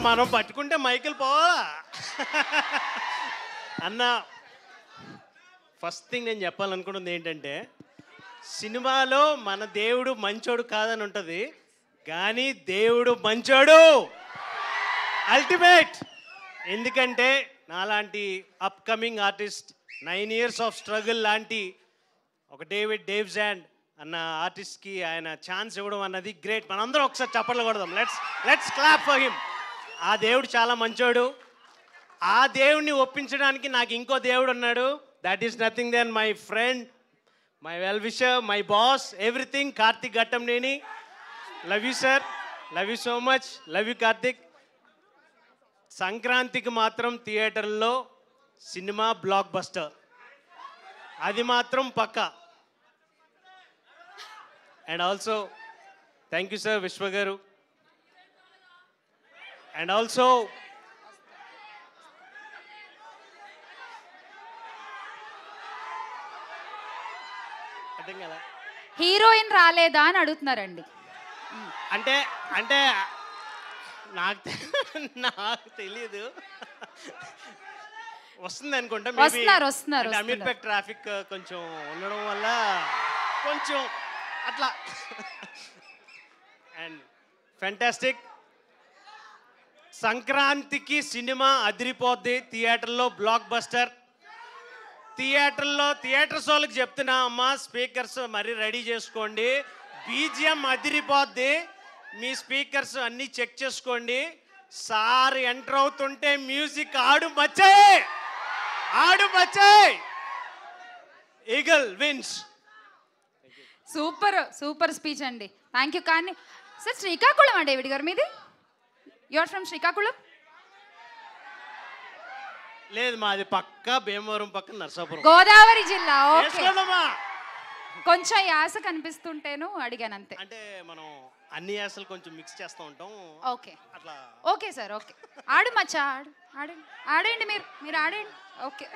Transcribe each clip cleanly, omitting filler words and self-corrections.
మనం పట్టుకుంటే మైకిల్ పోవాలా అన్న. ఫస్ట్ థింగ్ నేను చెప్పాలనుకుంటుంది ఏంటంటే, సినిమాలో మన దేవుడు మంచోడు కాదని ఉంటుంది, కానీ దేవుడు మంచోడు అల్టిమేట్. ఎందుకంటే నాలాంటి upcoming artist 9 years of struggle లాంటి ఒక డేవ్ జాండ్ అన్న ఆర్టిస్ట్కి ఆయన ఛాన్స్ ఇవ్వడం అన్నది గ్రేట్. మనందరం ఒకసారి చప్పట్లు కొడదాం. Let's clap for him. ఆ దేవుడు చాలా మంచోడు. ఆ దేవుడిని ఒప్పించడానికి నాకు ఇంకో దేవుడు ఉన్నాడు. That is nothing then my friend, my well wisher, my boss, everything, Karthik Ghattamaneni. Love you sir, love you so much, love you Karthik. సంక్రాంతికి మాత్రం థియేటర్లో సినిమా బ్లాక్ బస్టర్, అది మాత్రం పక్కా. And also thank you sir Vishwa గారు. అండ్ ఆల్సో హీరోయిన్ రాలేదా అని అడుగుతున్నారండి. అంటే అంటే నాకు తెలియదు, వస్తుంది అనుకుంటా. వస్తున్నారు. అమీర్పేట్ ట్రాఫిక్ కొంచెం ఉండడం వల్ల కొంచెం అట్లా. And fantastic. సంక్రాంతికి సినిమా అదిరిపోద్ది, థియేటర్లో బ్లాక్ బస్టర్. థియేటర్స్ వాళ్ళకి చెప్తున్నా అమ్మా, స్పీకర్స్ మరీ రెడీ చేసుకోండి, బీజిఎం అదిరిపోద్ది, మీ స్పీకర్స్ అన్నీ చెక్ చేసుకోండి. సార్ ఎంటర్ అవుతుంటే మ్యూజిక్ ఆడు మచ్చాయి. Eagle wins. సూపర్ స్పీచ్ అండి. Thank you. కానీ సార్ శ్రీకాకుళం అండి డేవిడ్ గారు మీది? You are from Srikakulam? లేదు, మాది పక్క భీమవరం, పక్కన నర్సాపురం, గోదావరి జిల్లా. కొంచెం యాస కనిపిస్తుంటేను అడిగాను అంతే. అంటే మనం అన్ని యాసలు కొంచెం మిక్స్ చేస్తూ ఉంటాం. ఓకే అట్లా. Okay sir, okay. ఆడు మచ్చా, ఆడండి మీరు ఆడండి. ఓకే.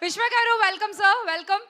విశ్వ గారు వెల్కమ్ సార్, వెల్కమ్.